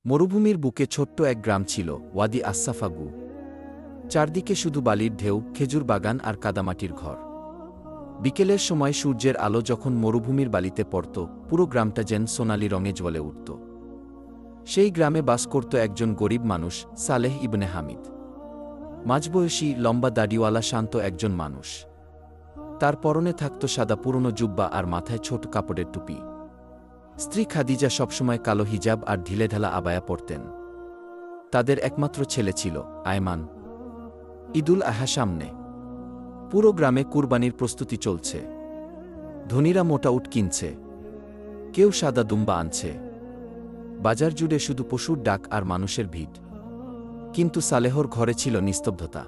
মরুভূমির বুকে ছোট্ট এক গ্রাম ছিল, ওয়াদি আসসাফাগু। চারদিকে শুধু বালির ঢেউ, খেজুর বাগান আর কাদামাটির ঘর। বিকেলের সময় সূর্যের আলো যখন মরুভূমির বালিতে পড়ত, পুরো গ্রামটা যেন সোনালি রঙে জ্বলে উঠত। সেই গ্রামে বাস করত একজন গরিব মানুষ, সালেহ ইবনে হামিদ। মাঝবয়সী, লম্বা দাড়িওয়ালা শান্ত একজন মানুষ। তার পরনে থাকত সাদা পুরনো জুব্বা আর মাথায় ছোট কাপড়ের টুপি। স্ত্রী খাদিজা সবসময় কালো হিজাব আর ঢিলেঢালা আবায়া পরতেন। তাদের একমাত্র ছেলে ছিল, আয়মান। ঈদুল আহা সামনে। পুরো গ্রামে কুরবানির প্রস্তুতি চলছে। ধনীরা মোটা উট কিনছে, কেউ সাদা দুম্বা আনছে। বাজার জুড়ে শুধু পশুর ডাক আর মানুষের ভিড়। কিন্তু সালেহর ঘরে ছিল নিস্তব্ধতা।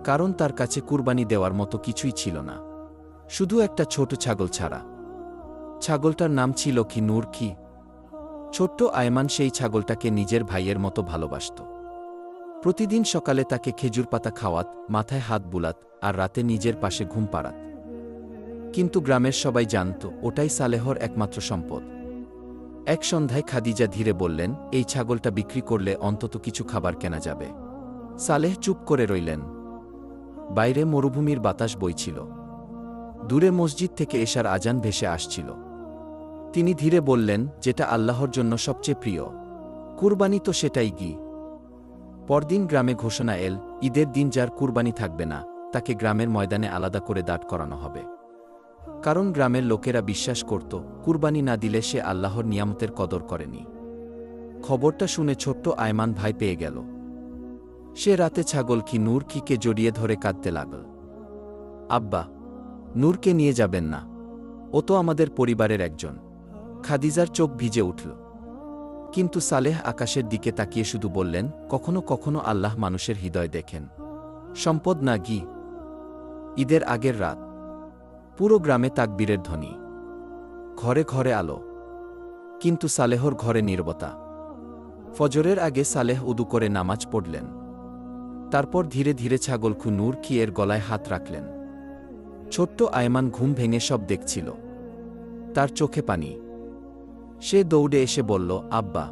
কারণ তার কাছে কুরবানি দেওয়ার মতো কিছুই ছিল না, শুধু একটা ছোট ছাগল ছাড়া। ছাগলটার নাম ছিল কি নূর কি। ছোট্ট আয়মান সেই ছাগলটাকে নিজের ভাইয়ের মতো ভালোবাসত। প্রতিদিন সকালে তাকে খেজুর পাতা খাওয়াত, মাথায় হাত বুলাত, আর রাতে নিজের পাশে ঘুম পাড়াত। কিন্তু গ্রামের সবাই জানত ওটাই সালেহর একমাত্র সম্পদ। এক সন্ধ্যায় খাদিজা ধীরে বললেন, এই ছাগলটা বিক্রি করলে অন্তত কিছু খাবার কেনা যাবে। সালেহ চুপ করে রইলেন। বাইরে মরুভূমির বাতাস বইছিল। দূরে মসজিদ থেকে এশার আজান ভেসে আসছিল। তিনি ধীরে বললেন, যেটা আল্লাহর জন্য সবচেয়ে প্রিয়, কুরবানি তো সেটাই গি। পরদিন গ্রামে ঘোষণা এল, ঈদের দিন যার কুরবানি থাকবে না, তাকে গ্রামের ময়দানে আলাদা করে দাঁড় করানো হবে। কারণ গ্রামের লোকেরা বিশ্বাস করত, কুরবানি না দিলে সে আল্লাহর নিয়ামতের কদর করেনি। খবরটা শুনে ছোট্ট আয়মান ভয় পেয়ে গেল। সে রাতে ছাগল কি নূর কিকে জড়িয়ে ধরে কাঁদতে লাগল। আব্বা, নূরকে নিয়ে যাবেন না, ও তো আমাদের পরিবারের একজন। খাদিজার চোখ ভিজে উঠল। কিন্তু সালেহ আকাশের দিকে তাকিয়ে শুধু বললেন, কখনো কখনো আল্লাহ মানুষের হৃদয় দেখেন, সম্পদ না গি। ঈদের আগের রাত। পুরো গ্রামে তাকবীরের ধ্বনি, ঘরে ঘরে আলো। কিন্তু সালেহর ঘরে নীরবতা। ফজরের আগে সালেহ উদু করে নামাজ পড়লেন। তারপর ধীরে ধীরে ছাগল খু নূর কি এর গলায় হাত রাখলেন। ছোট্ট আয়মান ঘুম ভেঙে সব দেখছিল। তার চোখে পানি। সে দৌড়ে এসে বলল, আব্বা,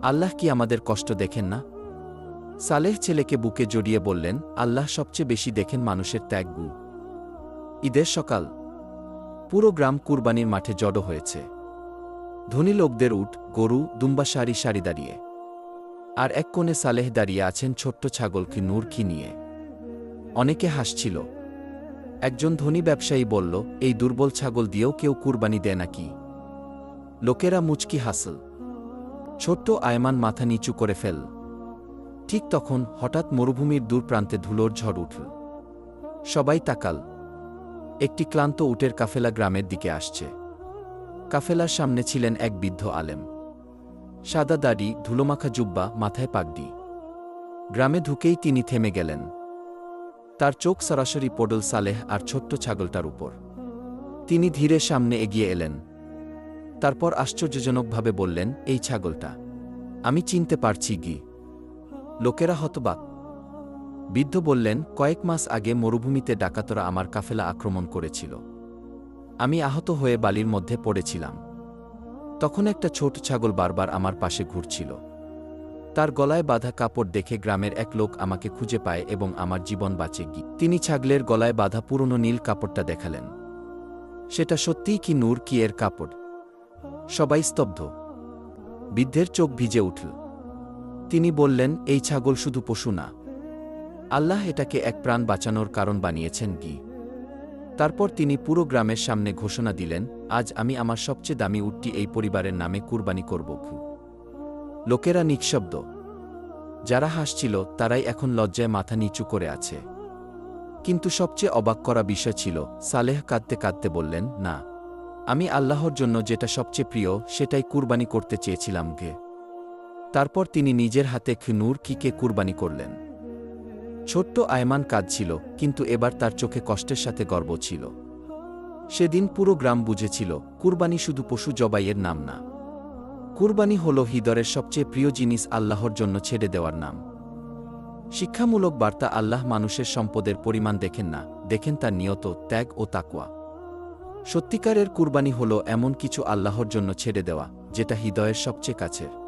আল্লাহ কি আমাদের কষ্ট দেখেন না? সালেহ ছেলেকে বুকে জড়িয়ে বললেন, আল্লাহ সবচেয়ে বেশি দেখেন মানুষের ত্যাগগু। ঈদের সকাল। পুরো গ্রাম কুরবানির মাঠে জড়ো হয়েছে। ধনী লোকদের উট, গরু, দুম্বা সারি সারি দাঁড়িয়ে। আর এক কোণে সালেহ দাঁড়িয়ে আছেন ছোট্ট ছাগলকে নূর কি নিয়ে। অনেকে হাসছিল। একজন ধনী ব্যবসায়ী বলল, এই দুর্বল ছাগল দিয়েও কেউ কুরবানি দেয় নাকি? লোকেরা মুচকি হাসল। ছোট্ট আয়মান মাথা নিচু করে ফেল। ঠিক তখন হঠাৎ মরুভূমির দূর প্রান্তে ধুলোর ঝড় উঠল। সবাই তাকাল। একটি ক্লান্ত উটের কাফেলা গ্রামের দিকে আসছে। কাফেলার সামনে ছিলেন এক বৃদ্ধ আলেম। সাদা দাড়ি, ধুলোমাখা জুব্বা, মাথায় পাগড়ি। গ্রামে ঢুকেই তিনি থেমে গেলেন। তার চোখ সরাসরি পড়ল সালেহ আর ছোট্ট ছাগলটার উপর। তিনি ধীরে সামনে এগিয়ে এলেন। তারপর আশ্চর্যজনকভাবে বললেন, এই ছাগলটা আমি চিনতে পারছি গি। লোকেরা হতবাক। বৃদ্ধ বললেন, কয়েক মাস আগে মরুভূমিতে ডাকাতরা আমার কাফেলা আক্রমণ করেছিল। আমি আহত হয়ে বালির মধ্যে পড়েছিলাম। তখন একটা ছোট ছাগল বারবার আমার পাশে ঘুরছিল। তার গলায় বাঁধা কাপড় দেখে গ্রামের এক লোক আমাকে খুঁজে পায় এবং আমার জীবন বাঁচে গি। তিনি ছাগলের গলায় বাঁধা পুরনো নীল কাপড়টা দেখালেন। সেটা সত্যিই কি নূর কি এর কাপড়? সবাই স্তব্ধ। বৃদ্ধের চোখ ভিজে উঠল। তিনি বললেন, এই ছাগল শুধু পশু না, আল্লাহ এটাকে এক প্রাণ বাঁচানোর কারণ বানিয়েছেন গি। তারপর তিনি পুরো গ্রামের সামনে ঘোষণা দিলেন, আজ আমি আমার সবচেয়ে দামি উটটি এই পরিবারের নামে কুরবানি করব। লোকেরা নিঃশব্দ। যারা হাসছিল তারাই এখন লজ্জায় মাথা নিচু করে আছে। কিন্তু সবচেয়ে অবাক করা বিষয় ছিল, সালেহ কাঁদতে কাঁদতে বললেন, না, আমি আল্লাহর জন্য যেটা সবচেয়ে প্রিয় সেটাই কুরবানি করতে চেয়েছিলাম গে। তারপর তিনি নিজের হাতে নূর কিকে কুরবানি করলেন। ছোট্ট আয়মান কাঁদছিল, কিন্তু এবার তার চোখে কষ্টের সাথে গর্ব ছিল। সেদিন পুরো গ্রাম বুঝেছিল, কুরবানি শুধু পশু জবাইয়ের নাম না, কুরবানি হল হৃদয়ের সবচেয়ে প্রিয় জিনিস আল্লাহর জন্য ছেড়ে দেওয়ার নাম। শিক্ষামূলক বার্তা, আল্লাহ মানুষের সম্পদের পরিমাণ দেখেন না, দেখেন তার নিয়ত, ত্যাগ ও তাকওয়া। সত্যিকারের কুরবানি হল এমন কিছু আল্লাহর জন্য ছেড়ে দেওয়া, যেটা হৃদয়ের সবচেয়ে কাছের।